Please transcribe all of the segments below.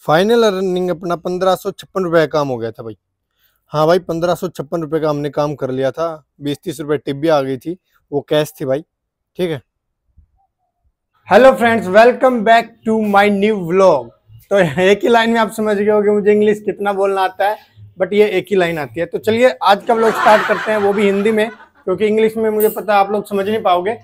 Final earning अपना 1556 रुपये काम हो गया था भाई। हाँ भाई, 1556 रुपये का हमने काम कर लिया था। 20-30 रुपये टिप भी आ गई थी, वो कैश थी भाई। ठीक है। Hello friends, welcome back to my new vlog. तो एक ही लाइन में आप समझ गए हो कि मुझे इंग्लिश कितना बोलना आता है, बट ये एक ही लाइन आती है। तो चलिए आज का व्लॉग स्टार्ट करते हैं, वो भी हिंदी में, क्योंकि इंग्लिश में मुझे पता है आप लोग समझ नहीं पाओगे।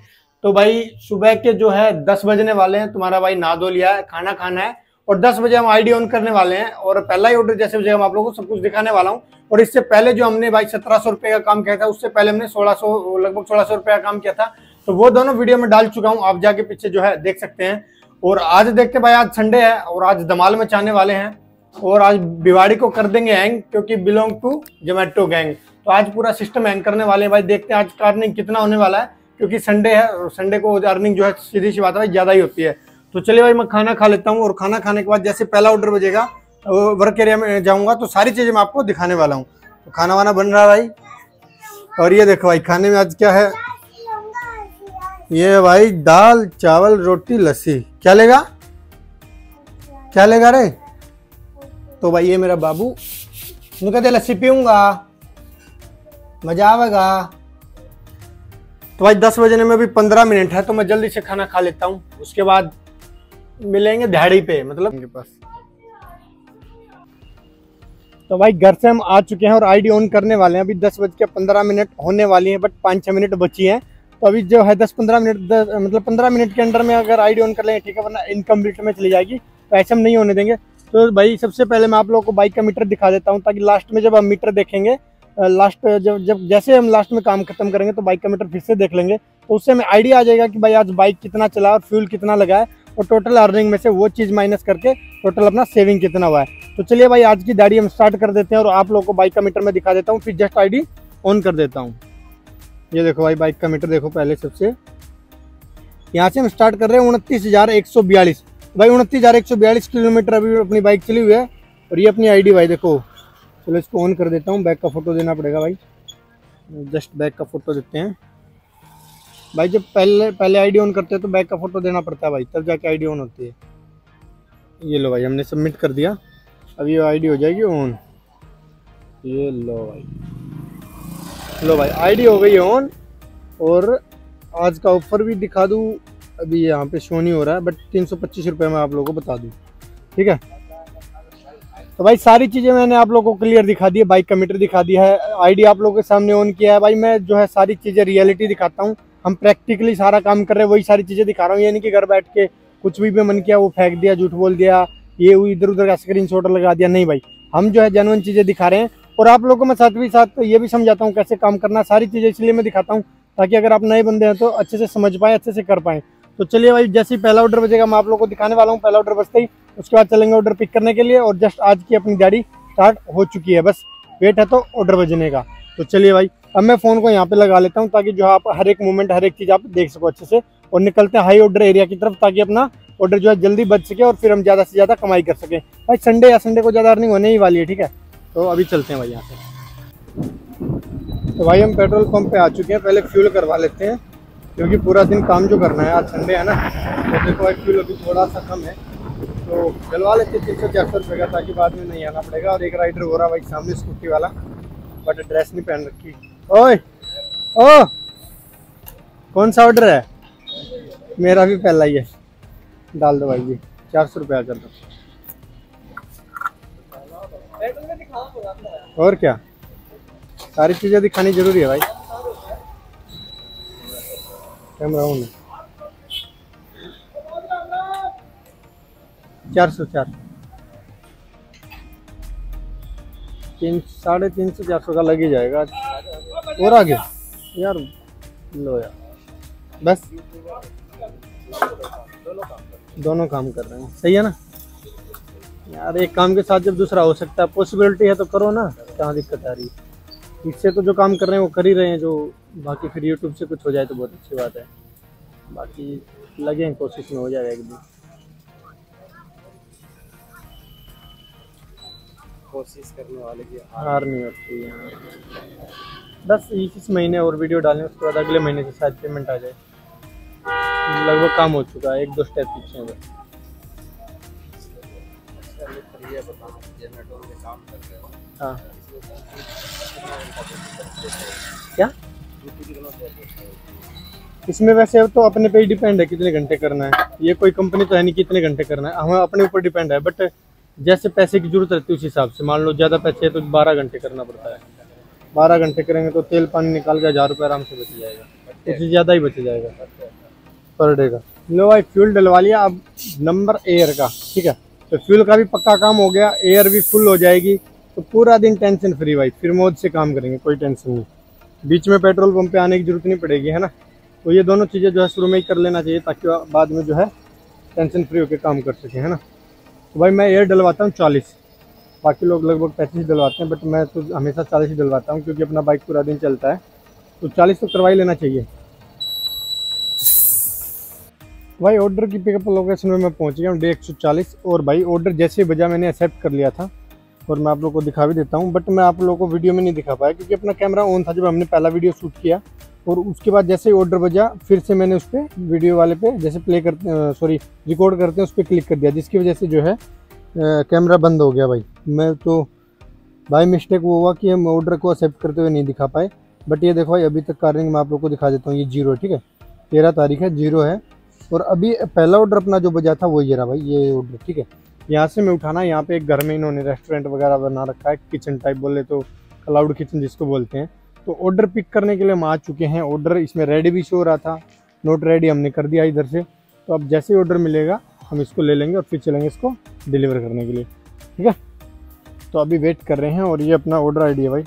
तो भाई सुबह के जो है 10 बजने वाले हैं, तुम्हारा भाई नहा धो लिया है, खाना खाना है और 10 बजे हम आईडी ऑन करने वाले हैं। और पहला ही ऑर्डर जैसे बजे हम आप लोगों को सब कुछ दिखाने वाला हूँ। और इससे पहले जो हमने भाई 1700 रुपये का काम किया था, उससे पहले हमने 1600 लगभग 1600 रुपये का काम किया था। तो वो दोनों वीडियो में डाल चुका हूँ, आप जाके पीछे जो है देख सकते हैं। और आज देखते भाई, आज संडे है और आज धमाल मचाने वाले हैं और आज भिवाड़ी को कर देंगे हैंग, क्योंकि बिलोंग टू जोमेटो गैंग। तो आज पूरा सिस्टम हैंग करने वाले हैं भाई। देखते हैं आज का अर्निंग कितना होने वाला है, क्योंकि संडे है और संडे को अर्निंग जो है सीधी सी बात है भाई ज्यादा ही होती है। तो चलिए भाई मैं खाना खा लेता हूँ और खाना खाने के बाद जैसे पहला ऑर्डर बजेगा वर्क एरिया में जाऊंगा, तो सारी चीजें मैं आपको दिखाने वाला हूँ। तो खाना वाना बन रहा है भाई। और ये देखो भाई खाने में आज क्या है, ये भाई दाल चावल रोटी लस्सी। क्या लेगा, क्या लेगा रे? तो भाई ये मेरा बाबू नु कहते लस्सी पीऊंगा, मजा आवेगा। तो भाई 10 बजने में भी 15 मिनट है, तो मैं जल्दी से खाना खा लेता हूँ, उसके बाद मिलेंगे दिहाड़ी पे, मतलब के पास। तो भाई घर से हम आ चुके हैं और आईडी ऑन करने वाले हैं। अभी 10:15 होने वाली है, बट 5-6 मिनट बची हैं। तो अभी जो है 10-15 मिनट मतलब 15 मिनट के अंदर में अगर आईडी ऑन कर लेंगे ठीक है, वरना इनकम्प्लीट में चली जाएगी। तो ऐसे हम नहीं होने देंगे। तो भाई सबसे पहले मैं आप लोगों को बाइक का मीटर दिखा देता हूँ, ताकि लास्ट में जब हम मीटर देखेंगे, लास्ट जब जैसे हम लास्ट में काम खत्म करेंगे तो बाइक का मीटर फिर से देख लेंगे। तो उससे हमें आइडिया आ जाएगा कि भाई आज बाइक कितना चला और फ्यूल कितना लगा है, और टोटल अर्निंग में से वो चीज़ माइनस करके टोटल अपना सेविंग कितना हुआ है। तो चलिए भाई आज की दाढ़ी हम स्टार्ट कर देते हैं और आप लोगों को बाइक का मीटर में दिखा देता हूँ, फिर जस्ट आईडी ऑन कर देता हूँ। ये देखो भाई बाइक का मीटर देखो, पहले सबसे यहाँ से हम स्टार्ट कर रहे हैं 29,142। भाई 29,142 किलोमीटर अभी अपनी बाइक चली हुई है। और ये अपनी आईडी भाई देखो। चलो इसको ऑन कर देता हूँ, बैक का फोटो देना पड़ेगा भाई, जस्ट बैक का फोटो देते हैं भाई। जब पहले आईडी ऑन करते हैं तो बैक का फोटो देना पड़ता है भाई, तब जाके आईडी ऑन होती है। ये लो भाई हमने सबमिट कर दिया, अब ये आईडी हो जाएगी ऑन। ये लो भाई, लो भाई आईडी हो गई ऑन। और आज का ऑफर भी दिखा दूँ, अभी यहाँ पे शो नहीं हो रहा है, बट 325 रुपये में आप लोगों को बता दूँ, ठीक है। तो भाई सारी चीज़ें मैंने आप लोगों को क्लियर दिखा दी है, बाइक का मीटर दिखा दिया है, आईडी आप लोगों के सामने ऑन किया है। भाई मैं जो है सारी चीज़ें रियलिटी दिखाता हूँ, हम प्रैक्टिकली सारा काम कर रहे हैं, वही सारी चीज़ें दिखा रहा हूँ। ये नहीं कि घर बैठ के कुछ भी मन किया वो फेंक दिया, झूठ बोल दिया, ये इधर उधर का स्क्रीनशॉट लगा दिया। नहीं भाई, हम जो है जेन्युइन चीज़ें दिखा रहे हैं। और आप लोगों को मैं साथ ही साथ ये भी समझाता हूँ कैसे काम करना, सारी चीज़ें इसलिए मैं दिखाता हूँ ताकि अगर आप नए बंदे हैं तो अच्छे से समझ पाएँ, अच्छे से कर पाएँ। तो चलिए भाई जैसे ही पहला ऑर्डर बजेगा मैं आप लोगों को दिखाने वाला हूँ। पहला ऑर्डर बजते ही उसके बाद चलेंगे ऑर्डर पिक करने के लिए। और जस्ट आज की अपनी गाड़ी स्टार्ट हो चुकी है, बस वेट है तो ऑर्डर बजने का। तो चलिए भाई अब मैं फ़ोन को यहाँ पे लगा लेता हूँ, ताकि जो आप हर एक मोमेंट हर एक चीज़ आप देख सको अच्छे से। और निकलते हैं हाई ऑर्डर एरिया की तरफ, ताकि अपना ऑर्डर जो है जल्दी बच सके और फिर हम ज़्यादा से ज़्यादा कमाई कर सकें। भाई संडे या संडे को ज़्यादा अर्निंग होने ही वाली है, ठीक है। तो अभी चलते हैं भाई यहाँ से। तो भाई हम पेट्रोल पंप पे आ चुके हैं, पहले फ्यूल करवा लेते हैं, क्योंकि पूरा दिन काम जो करना है, आज संडे है ना। तो देखो भाई फ्यूल अभी थोड़ा सा कम है, तो डलवा लेते 300-400 रुपये का, ताकि बाद में नहीं आना पड़ेगा। और एक राइडर हो रहा भाई सामने स्कूटी वाला, बट ड्रेस नहीं पहन रखी। ओए ओ कौन सा ऑर्डर है? मेरा भी पहला ही है, डाल दो भाई जी, 400 रुपया कर दो। और क्या, सारी चीज़ें दिखानी जरूरी है भाई। कैमरा ऑन है। 400 300-400 का लग ही जाएगा। और आगे यार, लो यार बस दोनों काम कर रहे हैं, सही है ना यार। एक काम के साथ जब दूसरा हो सकता है, पॉसिबिलिटी है तो करो ना, कहाँ दिक्कत आ रही है। इससे तो जो काम कर रहे हैं वो कर ही रहे हैं, जो बाकी फिर यूट्यूब से कुछ हो जाए तो बहुत अच्छी बात है। बाकी लगे कोशिश में हो जाएगा एक दिन, कोशिश करने वाले की हार नहीं होती है। बस इस महीने और वीडियो डालें, उसके बाद अगले महीने से शायद पेमेंट आ जाए। लगभग काम हो चुका है, 1-2 स्टेप पीछे है। ये बताना कि जोमेटो में काम कर रहे हो, हाँ इसमें कितना घंटा देते हो? क्या ड्यूटी कितना देते हो? इसमें वैसे तो अपने पे ही डिपेंड है कितने घंटे करना है, ये कोई कंपनी तो है नहीं कितने घंटे करना है, हमें अपने ऊपर डिपेंड है। बट जैसे पैसे की जरूरत रहती है उस हिसाब से, मान लो ज़्यादा पैसे है तो 12 घंटे करना पड़ता है। 12 घंटे करेंगे तो तेल पानी निकाल के 1000 रुपये आराम से बच जाएगा, उससे ज़्यादा ही बच जाएगा पर डे का। लो भाई फ्यूल डलवा लिया, अब नंबर एयर का, ठीक है। तो फ्यूल का भी पक्का काम हो गया, एयर भी फुल हो जाएगी, तो पूरा दिन टेंशन फ्री भाई, फिर मौज से काम करेंगे, कोई टेंशन नहीं। बीच में पेट्रोल पंप पे आने की जरूरत नहीं पड़ेगी, है ना। तो ये दोनों चीज़ें जो है शुरू में ही कर लेना चाहिए, ताकि बाद में जो है टेंशन फ्री होकर काम कर सकें, है ना। तो भाई मैं एयर डलवाता हूँ 40, बाकी लोग लगभग 35 डलवाते हैं, बट मैं तो हमेशा 40 ही डलवाता हूँ, क्योंकि अपना बाइक पूरा दिन चलता है, तो 40 तो करवा ही लेना चाहिए। भाई ऑर्डर की पिकअप लोकेशन में मैं पहुंच गया हूँ, डे 140। और भाई ऑर्डर जैसे ही बजा मैंने एक्सेप्ट कर लिया था, और मैं आप लोगों को दिखा भी देता हूँ, बट मैं आप लोगों को वीडियो में नहीं दिखा पाया क्योंकि अपना कैमरा ऑन था जब हमने पहला वीडियो शूट किया। और उसके बाद जैसे ही ऑर्डर बजा, फिर से मैंने उस पर वीडियो वाले पे जैसे प्ले करते सॉरी रिकॉर्ड करते हैं उस पर क्लिक कर दिया, जिसकी वजह से जो है कैमरा बंद हो गया भाई। मैं तो भाई मिस्टेक वो हुआ कि हम ऑर्डर को एक्सेप्ट करते हुए नहीं दिखा पाए। बट ये देखो भाई अभी तक का रिंग मैं आप लोग को दिखा देता हूँ, ये 0 है, ठीक है। 13 तारीख है, 0 है। और अभी पहला ऑर्डर अपना जो बजा था वो ये रहा भाई, ये ऑर्डर, ठीक है। यहाँ से मैं उठाना, यहाँ पे एक घर में इन्होंने रेस्टोरेंट वगैरह बना रखा है, किचन टाइप बोले तो, क्लाउड किचन जिसको बोलते हैं। तो ऑर्डर पिक करने के लिए हम आ चुके हैं। ऑर्डर इसमें रेडी भी शो हो रहा था, नोट रेडी हमने कर दिया इधर से। तो अब जैसे ही ऑर्डर मिलेगा हम इसको ले लेंगे और फिर चलेंगे इसको डिलीवर करने के लिए, ठीक है। तो अभी वेट कर रहे हैं। और ये अपना ऑर्डर ID है भाई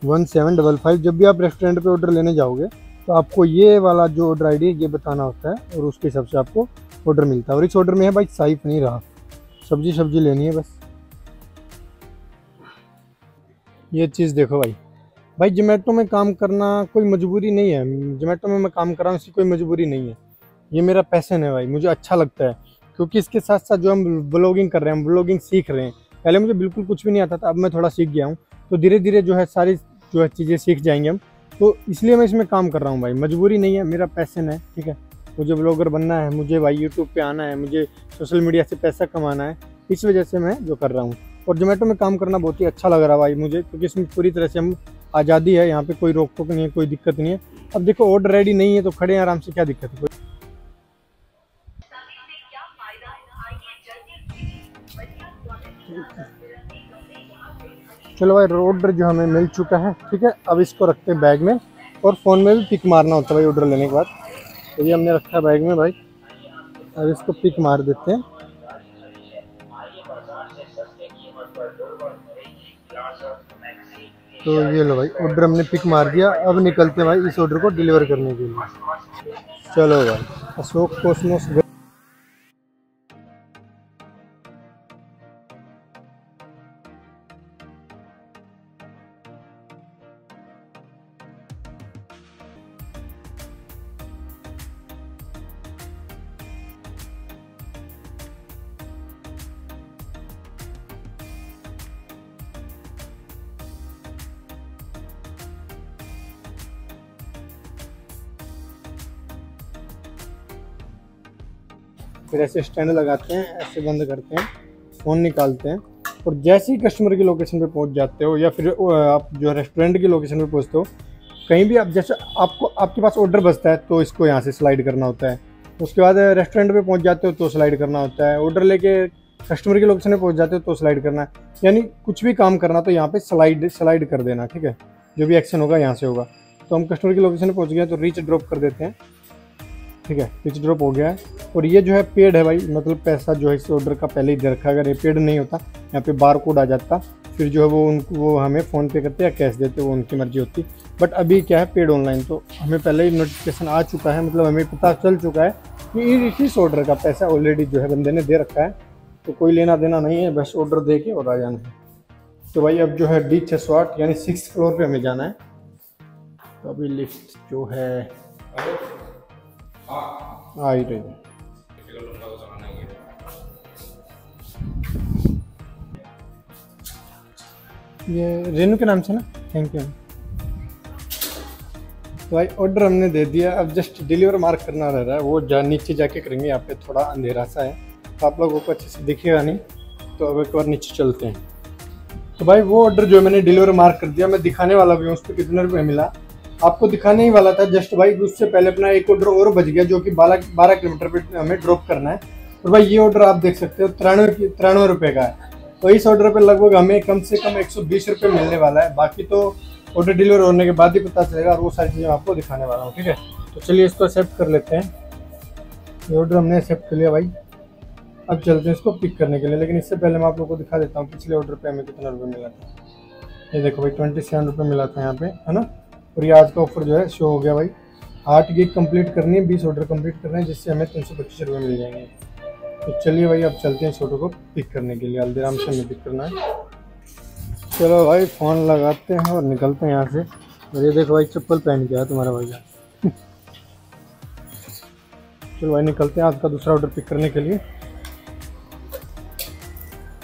1755। जब भी आप रेस्टोरेंट पे ऑर्डर लेने जाओगे तो आपको ये वाला जो ऑर्डर ID है ये बताना होता है, और उसके हिसाब से आपको ऑर्डर मिलता है। और इस ऑर्डर में है भाई शाही पनीर, रहा सब्जी लेनी है बस। ये चीज़ देखो भाई जोमेटो में काम करना कोई मजबूरी नहीं है, जोमेटो में मैं काम कर रहा हूँ इसकी कोई मजबूरी नहीं है, ये मेरा पैशन है भाई, मुझे अच्छा लगता है। क्योंकि इसके साथ साथ जो हम ब्लॉगिंग कर रहे हैं, हम ब्लॉगिंग सीख रहे हैं। पहले मुझे बिल्कुल कुछ भी नहीं आता था, अब मैं थोड़ा सीख गया हूँ, तो धीरे धीरे जो है सारी जो है चीज़ें सीख जाएंगे हम। तो इसलिए मैं इसमें काम कर रहा हूँ भाई, मजबूरी नहीं है, मेरा पैशन है, ठीक है। मुझे ब्लॉगर बनना है, मुझे भाई यूट्यूब पे आना है, मुझे सोशल मीडिया से पैसा कमाना है, इस वजह से मैं जो कर रहा हूँ। और जोमेटो में काम करना बहुत ही अच्छा लग रहा है भाई मुझे, क्योंकि इसमें पूरी तरह से हम आज़ादी है, यहाँ पे कोई रोक टोक नहीं है, कोई दिक्कत नहीं है। अब देखो ऑर्डर रेडी नहीं है तो खड़े हैं आराम से, क्या दिक्कत है। चलो भाई ऑर्डर जो हमें मिल चुका है, ठीक है। अब इसको रखते हैं बैग में, और फ़ोन में भी पिक मारना होता है भाई ऑर्डर लेने के बाद। तो ये हमने रखा है बैग में भाई, अब इसको पिक मार देते हैं। तो ये लो भाई ऑर्डर हमने पिक मार दिया। अब निकलते हैं भाई इस ऑर्डर को डिलीवर करने के लिए। चलो भाई अशोक कॉस्मोस। फिर ऐसे स्टैंड लगाते हैं, ऐसे बंद करते हैं, फ़ोन निकालते हैं, और जैसे ही कस्टमर की लोकेशन पे पहुंच जाते हो, या फिर आप जो रेस्टोरेंट की लोकेशन पे पहुंचते हो, कहीं भी आप जैसे आपके पास ऑर्डर बचता है तो इसको यहाँ से स्लाइड करना होता है। उसके बाद रेस्टोरेंट पे पहुंच जाते हो तो स्लाइड करना होता है। ऑर्डर लेके कस्टमर की लोकेशन पे पहुंच जाते हो तो स्लाइड करना है। यानी कुछ भी काम करना तो यहाँ पे स्लाइड कर देना, ठीक है। जो भी एक्शन होगा यहाँ से होगा। तो हम कस्टमर की लोकेशन पे पहुँच गए तो रीच ड्रॉप कर देते हैं, ठीक है। रीच ड्रॉप हो गया है। और ये जो है पेड है भाई, मतलब पैसा जो है इस ऑर्डर का पहले ही दे रखा है। अगर ये पेड नहीं होता यहाँ पे बार कोड आ जाता, फिर जो है वो हमें फ़ोन पे करते या कैश देते, वो उनकी मर्जी होती। बट अभी क्या है पेड ऑनलाइन, तो हमें पहले ही नोटिफिकेशन आ चुका है, मतलब हमें पता चल चुका है कि इस ऑर्डर का पैसा ऑलरेडी जो है बंदे ने दे रखा है, तो कोई लेना देना नहीं है, बस ऑर्डर दे के और आ जाना है। तो भाई अब जो है D608 यानी 6th फ्लोर पर हमें जाना है। तो अभी लिफ्ट जो है आ ही रही है। ये रेनू के नाम से ना, थैंक यू। तो भाई ऑर्डर हमने दे दिया, अब जस्ट डिलीवर मार्क करना रह रहा है, वो नीचे जाके करेंगे। यहाँ पे थोड़ा अंधेरा सा है तो आप लोगों को अच्छे से दिखेगा नहीं, तो अब एक बार नीचे चलते हैं। तो भाई वो ऑर्डर जो मैंने डिलीवर मार्क कर दिया, मैं दिखाने वाला भी हूँ उस पर कितने रुपये मिला, आपको दिखाने ही वाला था जस्ट भाई। उससे पहले अपना एक ऑर्डर और बच गया जो कि 12 किलोमीटर पे हमें ड्रॉप करना है। और भाई ये ऑर्डर आप देख सकते हो 93 रुपये का है। तो इस ऑर्डर पे लगभग हमें कम से कम 120 रुपये मिलने वाला है। बाकी तो ऑर्डर डिलीवर होने के बाद ही पता चलेगा, और वो सारी चीज़ें आपको दिखाने वाला हूँ, ठीक है। तो चलिए इसको एक्सेप्ट कर लेते हैं। ये ऑर्डर हमने एक्सेप्ट कर लिया भाई। अब चलते हैं इसको पिक करने के लिए, लेकिन इससे पहले मैं आप लोगों को दिखा देता हूँ पिछले ऑर्डर पे हमें कितना रुपये मिला था। ये देखो भाई 27 रुपये मिला था यहाँ पे, है ना। और ये आज का ऑफर जो है शो हो गया भाई। 8 गिग कंप्लीट करनी है, 20 ऑर्डर कंप्लीट करने हैं, जिससे हमें 325 रुपये मिल जाएंगे। तो चलिए भाई अब चलते हैं छोटू को पिक करने के लिए। हल्दीराम से हमें पिक करना है। चलो भाई फ़ोन लगाते हैं और निकलते हैं यहाँ से। और ये देखो भाई चप्पल पहन के आया तुम्हारा भाई। चलो भाई निकलते हैं आज का दूसरा ऑर्डर पिक करने के लिए।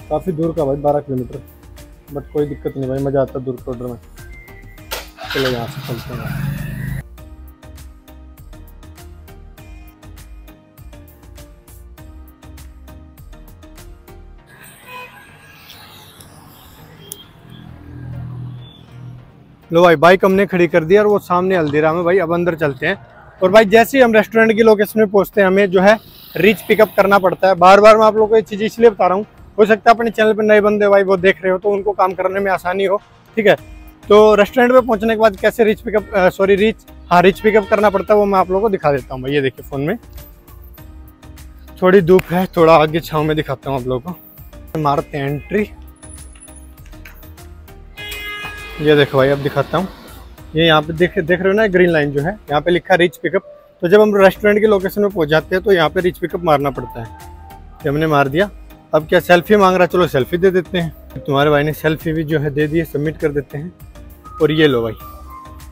काफ़ी दूर का भाई 12 किलोमीटर, बट कोई दिक्कत नहीं भाई, मज़ा आता है दूर के ऑर्डर में। चलो यहाँ से चलते हैं। लो भाई बाइक हमने खड़ी कर दी और वो सामने हल्दीराम है भाई। अब अंदर चलते हैं। और भाई जैसे ही हम रेस्टोरेंट की लोकेशन में पहुंचते हैं, हमें जो है रीच पिकअप करना पड़ता है। बार बार मैं आप लोगों को ये चीज़ इसलिए बता रहा हूँ, हो सकता है अपने चैनल पर नए बंदे भाई वो देख रहे हो तो उनको काम करने में आसानी हो, ठीक है। तो रेस्टोरेंट पे पहुंचने के बाद कैसे रीच पिकअप करना पड़ता है वो मैं आप लोगों को दिखा देता हूँ भाई। ये देखिए फ़ोन में थोड़ी धूप है, थोड़ा आगे छाँव में दिखाता हूँ आप लोगों को। मारते हैं एंट्री। ये देखो भाई अब दिखाता हूँ। ये यहाँ पे देख रहे हो ना, ग्रीन लाइन जो है यहाँ पे लिखा है रीच पिकअप। तो जब हम रेस्टोरेंट की लोकेशन में पहुँच जाते हैं तो यहाँ पे रीच पिकअप मारना पड़ता है। कि हमने मार दिया। अब क्या सेल्फी मांग रहा है, चलो सेल्फी दे देते हैं। तुम्हारे भाई ने सेल्फी भी जो है दे दी है, सबमिट कर देते हैं। और ये लो भाई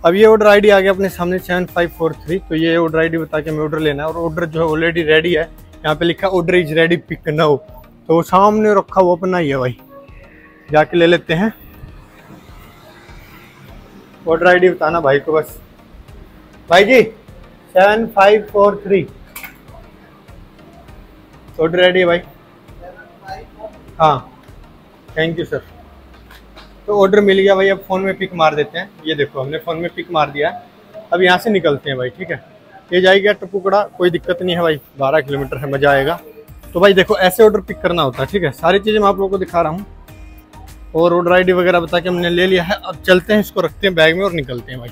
अब ये ऑर्डर आईडी आ गया अपने सामने 7543। तो ये ऑर्डर आईडी बता के हमें ऑर्डर लेना है। और ऑर्डर जो है ऑलरेडी रेडी है, यहाँ पे लिखा order is ready pick now. तो सामने रखा वो अपना ही है भाई, जाके ले लेते हैं। ऑर्डर आईडी बताना भाई को बस। भाई जी 7543 ऑर्डर रेडी है भाई। हाँ थैंक यू सर। तो ऑर्डर मिल गया भाई। अब फ़ोन में पिक मार देते हैं। ये देखो हमने फ़ोन में पिक मार दिया है। अब यहाँ से निकलते हैं भाई, ठीक है। ये जाएगा टपुकड़ा, कोई दिक्कत नहीं है भाई, 12 किलोमीटर है, मज़ा आएगा। तो भाई देखो ऐसे ऑर्डर पिक करना होता है, ठीक है। सारी चीज़ें मैं आप लोगों को दिखा रहा हूँ और ऑर्डर आईडी वगैरह बता के हमने ले लिया है। अब चलते हैं, इसको रखते हैं बैग में और निकलते हैं भाई।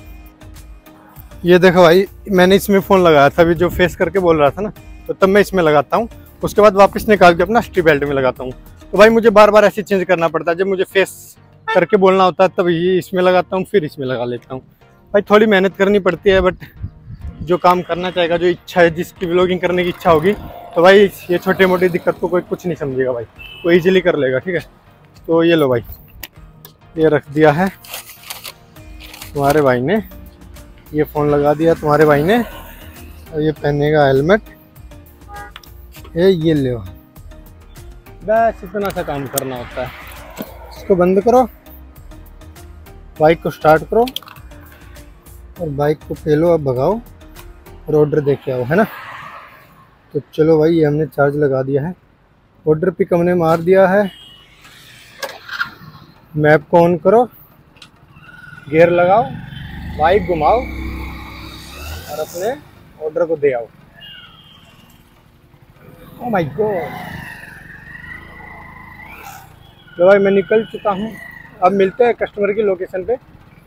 ये देखो भाई मैंने इसमें फ़ोन लगाया था अभी, जो फेस करके बोल रहा था ना, तो तब मैं इसमें लगाता हूँ। उसके बाद वापस निकाल के अपना स्ट्री बेल्ट में लगाता हूँ। तो भाई मुझे बार बार ऐसे चेंज करना पड़ता है। जब मुझे फेस करके बोलना होता है तब ये इसमें लगाता हूँ, फिर इसमें लगा लेता हूँ। भाई थोड़ी मेहनत करनी पड़ती है, बट जो काम करना चाहेगा, जो इच्छा है, जिसकी व्लॉगिंग करने की इच्छा होगी, तो भाई ये छोटी मोटी दिक्कत को कोई कुछ नहीं समझेगा भाई, वो ईजिली कर लेगा, ठीक है। तो ये लो भाई, ये रख दिया है तुम्हारे भाई ने, ये फ़ोन लगा दिया तुम्हारे भाई ने, और ये पहनेगा हेलमेट। ये ले, बस इतना सा काम करना होता है। इसको बंद करो, बाइक को स्टार्ट करो और बाइक को पेलो, अब भगाओ और ऑर्डर दे के आओ, है ना। तो चलो भाई ये हमने चार्ज लगा दिया है, ऑर्डर पिक हमने मार दिया है। मैप को ऑन करो, गियर लगाओ, बाइक घुमाओ और अपने ऑर्डर को दे आओ। Oh my God. तो भाई मैं निकल चुका हूँ। अब मिलते हैं कस्टमर की लोकेशन पे,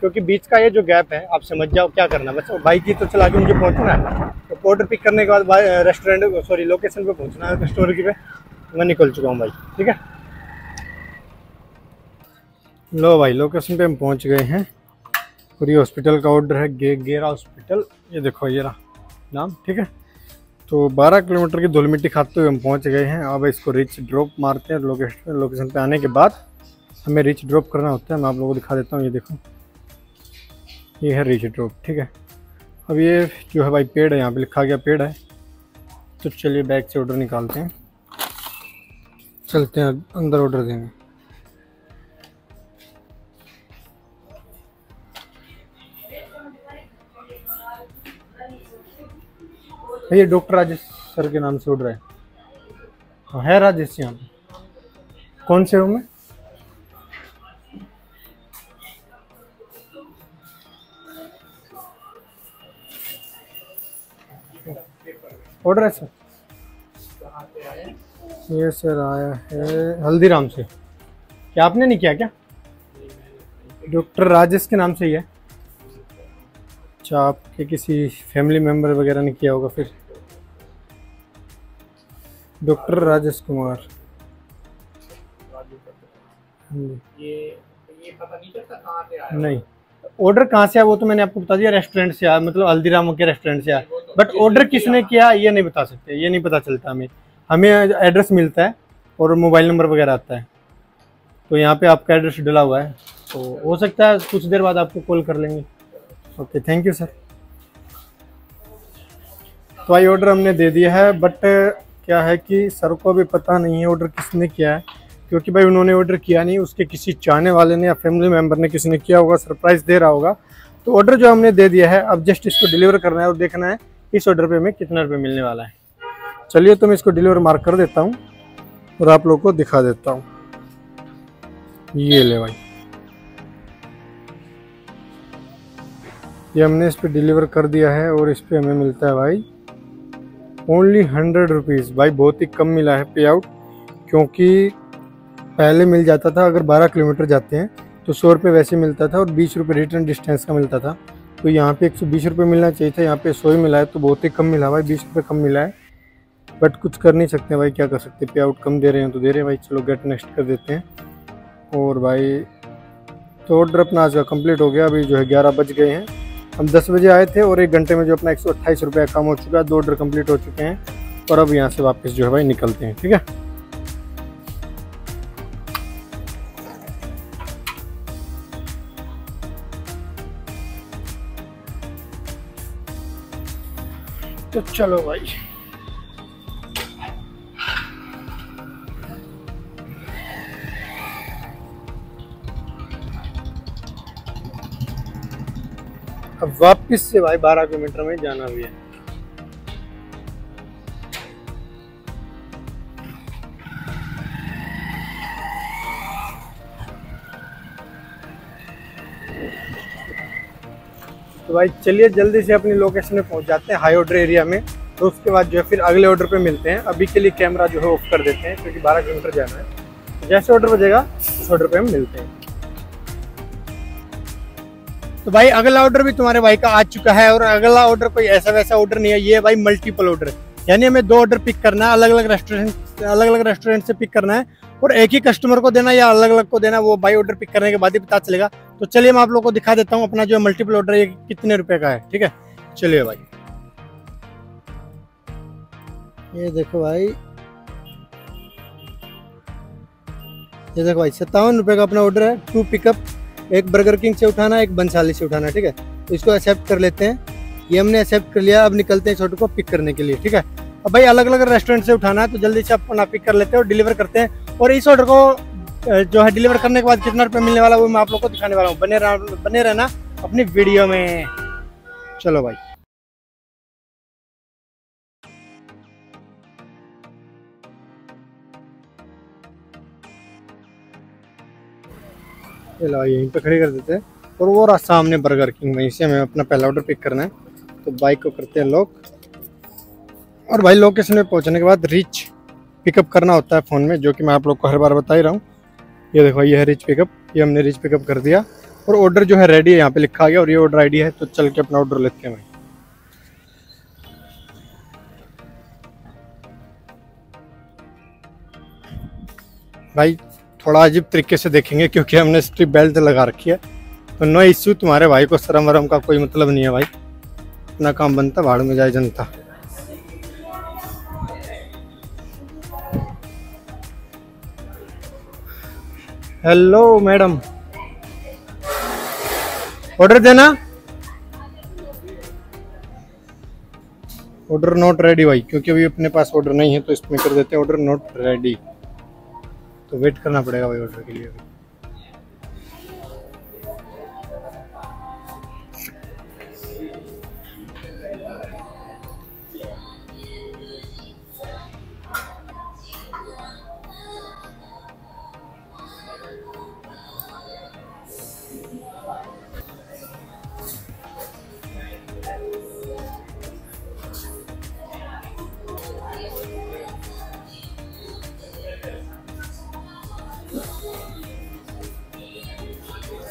क्योंकि बीच का ये जो गैप है आप समझ जाओ क्या करना। बस बाइक ही तो चला के मुझे पहुँचना है। तो ऑर्डर पिक करने के बाद रेस्टोरेंट लोकेशन पे पहुँचना है, कस्टमर की पे। मैं निकल चुका हूँ भाई, ठीक है। लो भाई लोकेशन पे हम पहुँच गए हैं और ये हॉस्पिटल का ऑर्डर है, गेरा हॉस्पिटल। ये देखो ये रहा नाम, ठीक है। तो 12 किलोमीटर की धूल मिट्टी खाते हुए हम पहुंच गए हैं। अब इसको रिच ड्रॉप मारते हैं। लोकेशन पे आने के बाद हमें रिच ड्रॉप करना होता है। मैं आप लोगों को दिखा देता हूँ, ये देखो ये है रिच ड्रॉप, ठीक है। अब ये जो है भाई पेड़ है, यहाँ पे लिखा गया पेड़ है। तो चलिए बैग से ऑर्डर निकालते हैं, चलते हैं अंदर ऑर्डर देंगे। ये डॉक्टर राजेश सर के नाम से ऑर्डर है राजेश यहाँ पे। कौन से रूम में? ऑर्डर है सर? ये सर आया है हल्दीराम से। क्या आपने नहीं किया क्या? डॉक्टर राजेश के नाम से ही है। अच्छा, आपके किसी फैमिली मेम्बर वगैरह ने किया होगा फिर। डॉक्टर राजेश कुमार। ये पता नहीं चलता कहाँ से आया। नहीं, ऑर्डर कहाँ से आया वो तो मैंने आपको बता दिया, रेस्टोरेंट से आया, मतलब हल्दीराम के रेस्टोरेंट से आया। बट ऑर्डर किसने किया ये नहीं बता सकते, ये नहीं पता चलता हमें। हमें एड्रेस मिलता है और मोबाइल नंबर वगैरह आता है, तो यहाँ पे आपका एड्रेस डला हुआ है, तो हो सकता है कुछ देर बाद आपको कॉल कर लेंगे। Okay, thank you sir. तो भाई ऑर्डर हमने दे दिया है, बट क्या है कि सर को भी पता नहीं है ऑर्डर किसने किया है, क्योंकि भाई उन्होंने ऑर्डर किया नहीं, उसके किसी चाहने वाले ने या फैमिली मेम्बर ने किसी ने किया होगा, सरप्राइज़ दे रहा होगा। तो ऑर्डर जो हमने दे दिया है, अब जस्ट इसको डिलीवर करना है और देखना है इस ऑर्डर पे हमें कितना रुपये मिलने वाला है। चलिए, तो मैं इसको डिलीवर मार्क कर देता हूँ और आप लोग को दिखा देता हूँ। ये ले भाई, ये हमने इस पर डिलीवर कर दिया है और इस पर हमें मिलता है भाई ओनली 100 रुपीज़। भाई बहुत ही कम मिला है पे आउट, क्योंकि पहले मिल जाता था अगर 12 किलोमीटर जाते हैं तो 100 रुपये वैसे मिलता था और 20 रुपये रिटर्न डिस्टेंस का मिलता था। तो यहाँ पे 120 रुपये मिलना चाहिए था, यहाँ पे 100 ही मिला है, तो बहुत ही कम मिला भाई, 20 रुपये कम मिला है। बट कुछ कर नहीं सकते भाई, क्या कर सकते, पे आउट कम दे रहे हैं तो दे रहे हैं भाई। चलो गेट नेक्स्ट कर देते हैं। और भाई तो ऑर्डर अपना आज का कंप्लीट हो गया। अभी जो है 11 बज गए हैं, हम 10 बजे आए थे और 1 घंटे में जो अपना 128 रुपये कम हो चुका है। 2 ऑर्डर कंप्लीट हो चुके हैं और अब यहाँ से वापस जो है भाई निकलते हैं, ठीक है। तो चलो भाई, अब वापस से भाई 12 किलोमीटर में जाना भी है। तो भाई चलिए जल्दी से अपनी लोकेशन में पहुंच जाते हैं, हाई ऑर्डर एरिया में। तो उसके बाद जो है फिर अगले ऑर्डर पे मिलते हैं। अभी के लिए कैमरा जो है ऑफ कर देते हैं, क्योंकि 12 किलोमीटर जाना है। तो जैसे ऑर्डर बजेगा उस ऑर्डर पे हम मिलते हैं। तो भाई अगला ऑर्डर भी तुम्हारे भाई का आ चुका है, और अगला ऑर्डर कोई ऐसा वैसा ऑर्डर नहीं है, ये भाई मल्टीपल ऑर्डर है। यानी हमें 2 ऑर्डर पिक करना है, अलग अलग रेस्टोरेंट से पिक करना है, और एक ही कस्टमर को देना या अलग अलग को देना, वो भाई ऑर्डर पिक करने के बाद ही पता चलेगा। तो चलिए मैं आप लोगों को दिखा देता हूँ अपना जो मल्टीपल ऑर्डर है कितने रुपए का है, ठीक है। चलिए भाई, ये देखो भाई, ये देखो भाई 57 रुपये का अपना ऑर्डर है। 2 पिकअप, एक बर्गर किंग से उठाना, एक बंसाली से उठाना, ठीक है। तो इसको एक्सेप्ट कर लेते हैं, ये हमने एक्सेप्ट कर लिया। अब निकलते हैं इस ऑर्डर को पिक करने के लिए, ठीक है। अब भाई अलग अलग रेस्टोरेंट से उठाना है, तो जल्दी से अपना पिक कर लेते हैं और डिलीवर करते हैं। और इस ऑर्डर को जो है डिलीवर करने के बाद कितना रुपये मिलने वाला वो मैं आप लोग को दिखाने वाला हूँ। बने रहना अपनी वीडियो में। चलो भाई, चलो यहीं पे खड़ी कर देते हैं। और वो रहा सामने बर्गर किंग, वहीं से हमें अपना पहला ऑर्डर पिक करना है। तो बाइक को करते हैं लॉक, और भाई लोकेशन में पहुंचने के बाद रिच पिकअप करना होता है फ़ोन में, जो कि मैं आप लोग को हर बार बता ही रहा हूँ। ये देखो, ये है रिच पिकअप, ये हमने रिच पिकअप कर दिया और ऑर्डर जो है रेडी है, यहाँ पे लिखा गया, और ये ऑर्डर आईडी है। तो चल के अपना ऑर्डर लेते हैं भाई। भाई थोड़ा अजीब तरीके से देखेंगे, क्योंकि हमने स्ट्रिप बेल्ट लगा रखी है। तो नो इश्यू, तुम्हारे भाई को शर्म वरम का कोई मतलब नहीं है भाई, अपना काम बनता, भाड़ में जाए जनता। हेलो मैडम, ऑर्डर देना। ऑर्डर नॉट रेडी भाई, क्योंकि अभी अपने पास ऑर्डर नहीं है, तो इसमें कर देते हैं ऑर्डर नॉट रेडी। तो वेट करना पड़ेगा भाई ऑर्डर के लिए।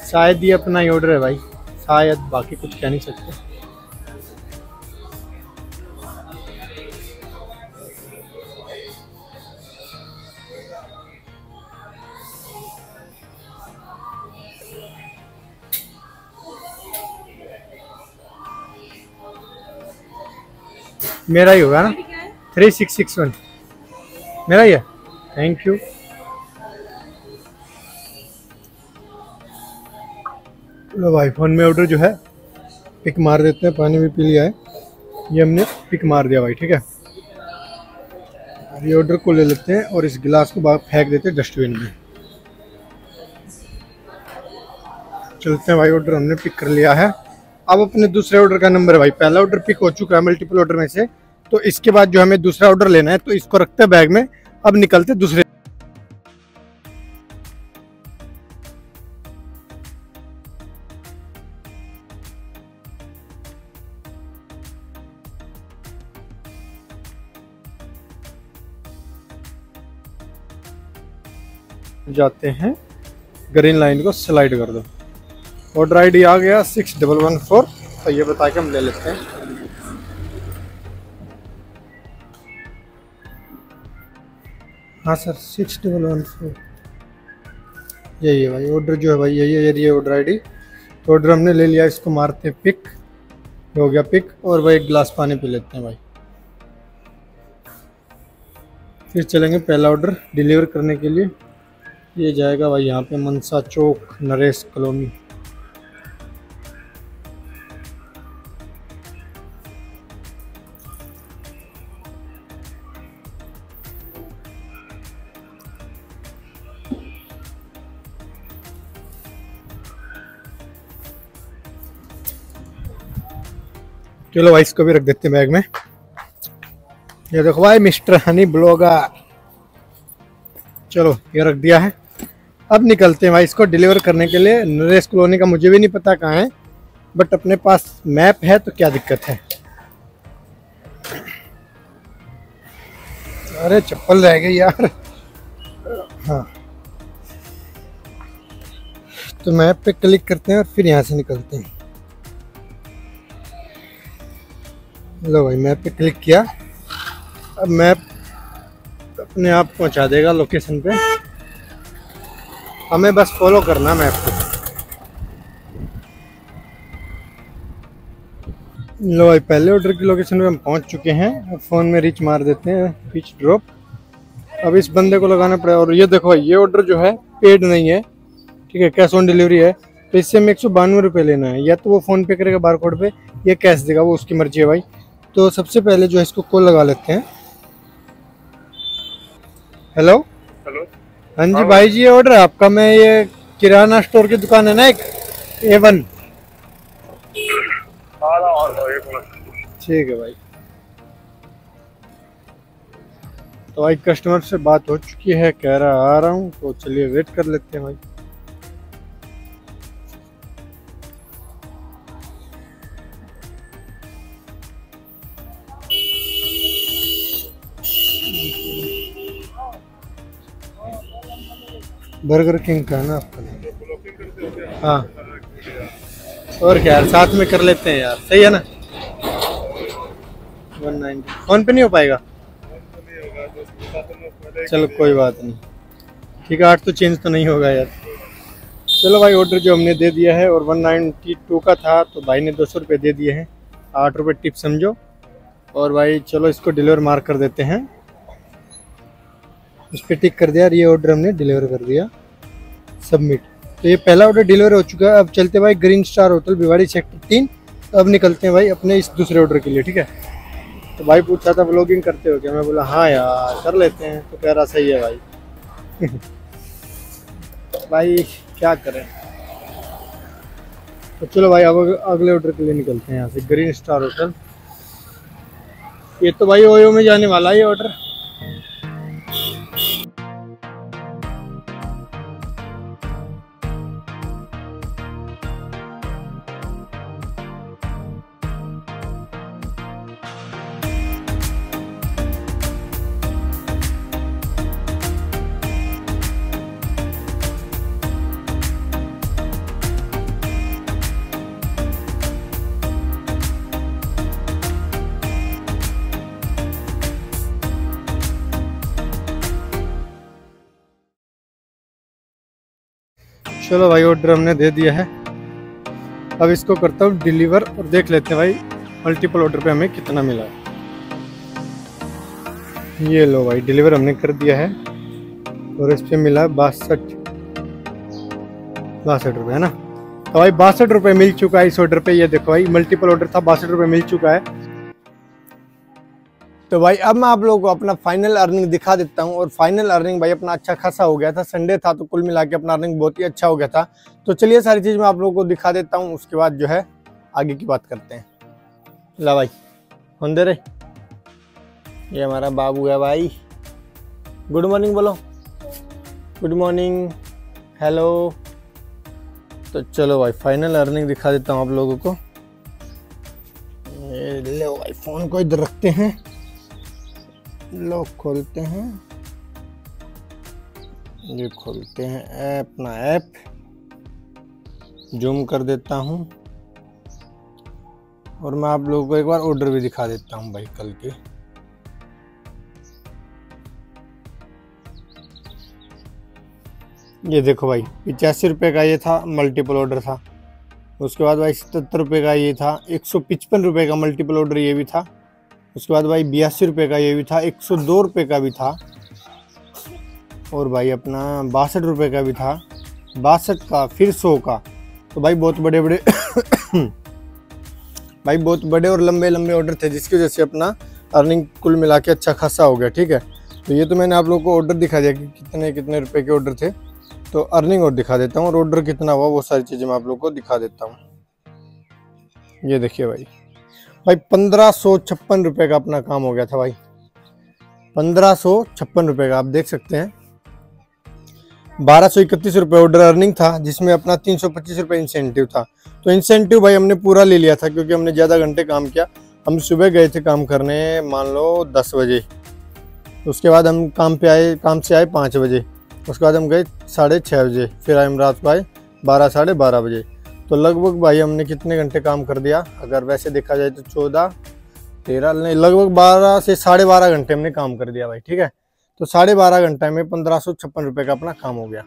शायद ये अपना ही ऑर्डर है भाई, शायद, बाकी कुछ कह नहीं सकते। मेरा ही होगा ना, 3661 मेरा ही है। Thank you. लो भाई फ़ोन में ऑर्डर जो है पिक मार देते हैं, पानी भी पी लिया है, ये हमने पिक मार दिया भाई, ठीक है। ये ऑर्डर को ले लेते हैं और इस गिलास को बाहर फेंक देते हैं डस्टबिन में। चलते हैं भाई, ऑर्डर हमने पिक कर लिया है। अब अपने दूसरे ऑर्डर का नंबर है भाई, पहला ऑर्डर पिक हो चुका है मल्टीपल ऑर्डर में से, तो इसके बाद जो हमें दूसरा ऑर्डर लेना है, तो इसको रखते हैं बैग में। अब निकलते दूसरे। जाते हैं, ग्रीन लाइन को स्लाइड कर दो। ऑर्डर आईडी आ गया 6114, तो ये बता के हम ले लेते हैं। हाँ सर 6114 यही है भाई ऑर्डर जो है भाई, यही है, ये ऑर्डर आईडी। तो ऑर्डर हमने ले लिया, इसको मारते हैं पिक, हो गया पिक। और भाई एक गिलास पानी पी लेते हैं भाई, फिर चलेंगे पहला ऑर्डर डिलीवर करने के लिए। ये जाएगा भाई यहाँ पे मनसा चौक, नरेश कॉलोनी। चलो भाई इसको भी रख देते हैं बैग में। ये देखो भाई मिस्टर हनी ब्लॉगर, चलो ये रख दिया है। अब निकलते हैं भाई इसको डिलीवर करने के लिए। नरेश कॉलोनी का मुझे भी नहीं पता कहाँ है, बट अपने पास मैप है तो क्या दिक्कत है। अरे चप्पल रह गई यार। हाँ तो मैप पे क्लिक करते हैं और फिर यहाँ से निकलते हैं। लो भाई मैप पे क्लिक किया, अब मैप अपने आप पहुँचा देगा लोकेशन पे, हमें बस फॉलो करना मैप को। लो भाई पहले ऑर्डर की लोकेशन पे हम पहुंच चुके हैं। अब फ़ोन में रीच मार देते हैं, पिच ड्रॉप। अब इस बंदे को लगाना पड़ेगा। और ये देखो भाई ये ऑर्डर जो है पेड नहीं है, ठीक है, कैश ऑन डिलीवरी है। तो इससे हमें 192 रुपये लेना है, या तो वो फ़ोन पे करेगा बारकोड पे, या कैश देगा, वो उसकी मर्जी है भाई। तो सबसे पहले जो है इसको कॉल लगा लेते हैं। हेलो हेलो, हाँ जी भाई जी, ये ऑर्डर है आपका। मैं ये किराना स्टोर की दुकान है ना एक A1, ठीक है भाई। तो भाई कस्टमर से बात हो चुकी है, कह रहा आ रहा हूँ, तो चलिए वेट कर लेते हैं भाई। बर्गर किंग का है ना आपका? हाँ और क्या यार, साथ में कर लेते हैं यार, सही है ना। 190 फोन पे नहीं हो पाएगा, चलो कोई बात नहीं, ठीक है। 8 तो चेंज तो नहीं होगा यार। चलो भाई ऑर्डर जो हमने दे दिया है, और 192 का था, तो भाई ने 200 रुपये दे दिए हैं, 8 रुपये टिप समझो। और भाई चलो इसको डिलीवर मार्क कर देते हैं, इस पर टिक कर दिया, और ये ऑर्डर हमने डिलीवर कर दिया, सबमिट। तो ये पहला ऑर्डर डिलीवर हो चुका है। अब चलते भाई green star hotel Bhiwadi sector 3। तो अब निकलते हैं भाई अपने इस दूसरे ऑर्डर के लिए, ठीक है। तो भाई पूछा था व्लॉगिंग करते हो क्या, मैं बोला हाँ यार कर लेते हैं, तो कह रहा सही है भाई। भाई क्या करें। तो चलो भाई अब अगले ऑर्डर के लिए निकलते हैं यहाँ से, ग्रीन स्टार होटल। ये तो भाई ओयो में जाने वाला है ये ऑर्डर। चलो भाई ऑर्डर हमने दे दिया है, अब इसको करता हूँ डिलीवर और देख लेते हैं भाई मल्टीपल ऑर्डर पे हमें कितना मिला है। ये लो भाई डिलीवर हमने कर दिया है और इस पे मिला 62 रुपये है ना। तो भाई 62 रुपये मिल चुका है इस ऑर्डर पे। ये देखो भाई मल्टीपल ऑर्डर था, 62 रुपये मिल चुका है। तो भाई अब मैं आप लोगों को अपना फाइनल अर्निंग दिखा देता हूं। और फाइनल अर्निंग भाई अपना अच्छा खासा हो गया था, संडे था तो कुल मिला के अपना अर्निंग बहुत ही अच्छा हो गया था। तो चलिए सारी चीज़ मैं आप लोगों को दिखा देता हूं, उसके बाद जो है आगे की बात करते हैं। ला भाई फोन दे रहे, ये हमारा बाबू है भाई। गुड मॉर्निंग बोलो, गुड मॉर्निंग, हेलो। तो चलो भाई फाइनल अर्निंग दिखा देता हूँ आप लोगों को। ये लो भाई फोन को इधर रखते हैं, लॉक खोलते हैं, ये खोलते हैं अपना ऐप, जूम कर देता हूँ और मैं आप लोगों को एक बार ऑर्डर भी दिखा देता हूँ भाई कल के। ये देखो भाई 85 रुपये का ये था, मल्टीपल ऑर्डर था। उसके बाद भाई 77 रुपये का ये था, 155 रुपये का मल्टीपल ऑर्डर ये भी था। उसके बाद भाई 82 रुपये का ये भी था, 102 रुपये का भी था। और भाई अपना 62 रुपये का भी था, 62 का, फिर 100 का। तो भाई बहुत बड़े बड़े भाई बहुत बड़े और लंबे लंबे ऑर्डर थे, जिसकी वजह से अपना अर्निंग कुल मिला के अच्छा खासा हो गया। ठीक है, तो ये तो मैंने आप लोगों को ऑर्डर दिखा दिया कि कितने कितने रुपए के ऑर्डर थे। तो अर्निंग और दिखा देता हूँ और ऑर्डर कितना हुआ वो सारी चीज़ें मैं आप लोगों को दिखा देता हूँ। ये देखिए भाई 1556 रुपये का अपना काम हो गया था भाई, 1556 रुपये का आप देख सकते हैं। 1231 रुपये ऑर्डर अर्निंग था, जिसमें अपना 325 रुपये इंसेंटिव था। तो इंसेंटिव भाई हमने पूरा ले लिया था क्योंकि हमने ज़्यादा घंटे काम किया। हम सुबह गए थे काम करने मान लो 10 बजे, उसके बाद हम काम से आए 5 बजे, उसके बाद हम गए 6:30 बजे, फिर हम रात को आए 12 साढ़े 12 बजे। तो लगभग भाई हमने कितने घंटे काम कर दिया, अगर वैसे देखा जाए तो 14 13 नहीं, लगभग 12 से 12.5 घंटे हमने काम कर दिया भाई। ठीक है, तो 12.5 घंटे में 1556 रुपये का अपना काम हो गया।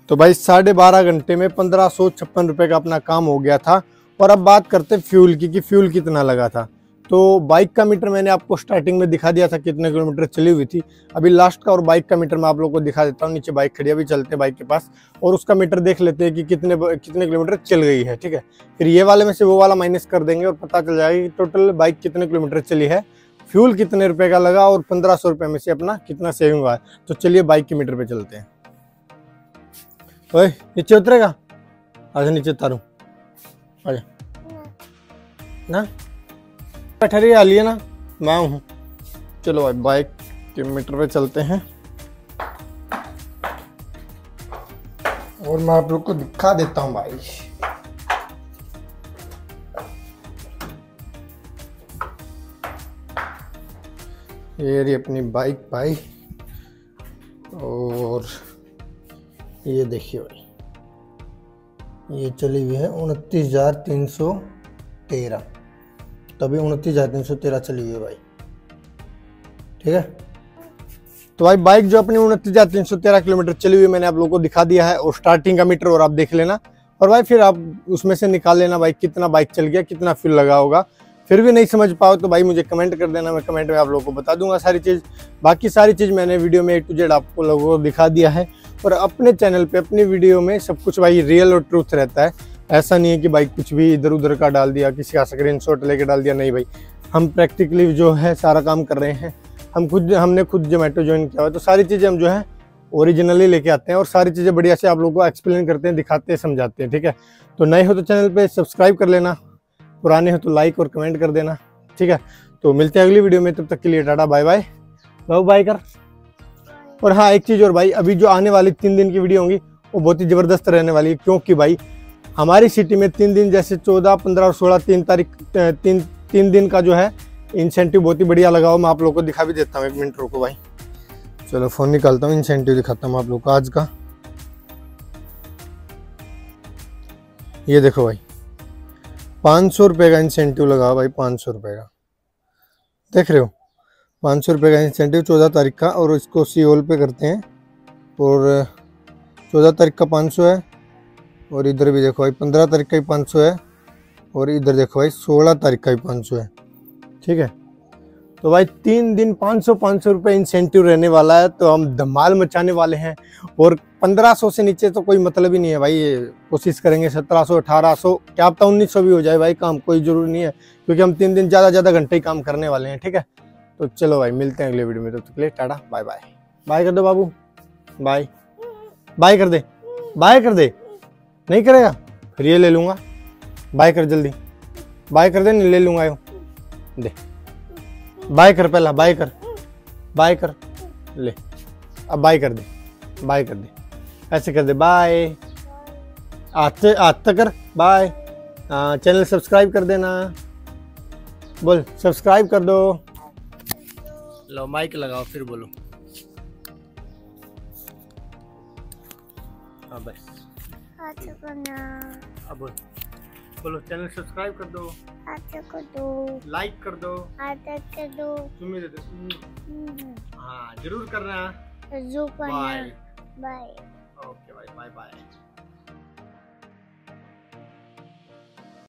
तो भाई 12.5 घंटे में 1556 रुपये का अपना काम हो गया था। और अब बात करते फ्यूल की कि फ्यूल कितना लगा था। तो बाइक का मीटर मैंने आपको स्टार्टिंग में दिखा दिया था कितने किलोमीटर चली हुई थी। अभी लास्ट का और बाइक का मीटर मैं आप लोगों को दिखा देता हूँ। नीचे बाइक खड़ी है, अभी चलते हैं बाइक के पास और उसका मीटर देख लेते हैं कि कितने किलोमीटर चल गई है। ठीक है, फिर ये वाले में से वो वाला माइनस कर देंगे और पता चल जाएगा कि टोटल बाइक कितने किलोमीटर चली है, फ्यूल कितने रुपए का लगा और 1500 रुपये में से अपना कितना सेविंग हुआ है। तो चलिए बाइक के मीटर पे चलते हैं। ओए नीचे उतरेगा, आजा नीचे उतारूं, आजा ना, ठहरिए आ लिए ना, मैं हूँ। चलो भाई बाइक के मीटर पे चलते हैं और मैं आप लोग को दिखा देता हूँ भाई। ये रही अपनी बाइक भाई, और ये देखिए भाई ये चली हुई है 29,313, तभी 29,313 चली हुई है भाई। ठीक है, तो भाई बाइक जो अपनी 29,313 किलोमीटर चली हुई है मैंने आप लोगों को दिखा दिया है, और स्टार्टिंग का मीटर और आप देख लेना। और भाई फिर आप उसमें से निकाल लेना भाई कितना बाइक चल गया, कितना फ्यूल लगा होगा। फिर भी नहीं समझ पाओ तो भाई मुझे कमेंट कर देना, मैं कमेंट में आप लोगों को बता दूंगा सारी चीज़। बाकी सारी चीज़ मैंने वीडियो में A to Z आपको लोगों को दिखा दिया है। और अपने चैनल पे अपनी वीडियो में सब कुछ भाई रियल और ट्रूथ रहता है। ऐसा नहीं है कि भाई कुछ भी इधर उधर का डाल दिया, किसी का स्क्रीनशॉट लेके डाल दिया, नहीं भाई। हम प्रैक्टिकली जो है सारा काम कर रहे हैं। हमने खुद जोमेटो ज्वाइन किया हुआ है, तो सारी चीज़ें हम जो है ओरिजिनली लेके आते हैं और सारी चीज़ें बढ़िया से आप लोगों को एक्सप्लेन करते हैं, दिखाते हैं, समझाते हैं। ठीक है, तो नए हो तो चैनल पे सब्सक्राइब कर लेना, पुराने हो तो लाइक और कमेंट कर देना। ठीक है, तो मिलते हैं अगली वीडियो में, तब तक के लिए tata bye bye, love bye कर। और हाँ एक चीज़ और भाई, अभी जो आने वाली 3 दिन की वीडियो होंगी वो बहुत ही ज़बरदस्त रहने वाली है, क्योंकि भाई हमारी सिटी में 3 दिन जैसे 14, 15 और 16 तीन दिन का जो है इंसेंटिव बहुत ही बढ़िया लगा हो। मैं आप लोगों को दिखा भी देता हूँ, 1 मिनट रुको भाई। चलो फ़ोन निकालता हूँ, इंसेंटिव दिखाता हूँ आप लोगों को आज का। ये देखो भाई 500 रुपये का इंसेंटिव लगा भाई, 500 रुपये का, देख रहे हो 500 रुपये का इंसेंटिव 14 तारीख का। और इसको सीओल पे करते हैं और 14 तारीख का 500 है, और इधर भी देखो भाई 15 तारीख का भी 500 है, और इधर देखो भाई 16 तारीख का भी 500 है। ठीक है, तो भाई 3 दिन 500 रुपये इंसेंटिव रहने वाला है, तो हम धमाल मचाने वाले हैं। और 1500 से नीचे तो कोई मतलब ही नहीं है भाई, ये कोशिश करेंगे 1700 1800, क्या पता 1900 भी हो जाए भाई, काम कोई जरूरी नहीं है, क्योंकि हम 3 दिन ज़्यादा घंटे ही काम करने वाले हैं। ठीक है, तो चलो भाई मिलते हैं अगले वीडियो में, तो टाटा बाय बाय। बाय कर दो बाबू, बाय बाय कर दे, बाय कर दे। नहीं करेगा फिर ये ले लूँगा, बाय कर जल्दी, बाय कर दे, नहीं ले लूँगा यो दे। बाय कर, पहला बाय कर, बाय कर ले, अब बाय कर दे, बाय कर दे, ऐसे कर दे बाय, हाथ तक कर बाय। चैनल सब्सक्राइब कर देना, बोल सब्सक्राइब कर दो। लो माइक लगाओ फिर बोलो। हाँ बस अब बोलो चैनल सब्सक्राइब कर दो, लाइक कर दो, चुम्मी दे दो। हाँ जरूर करना। Bye bye, okay bye bye bye.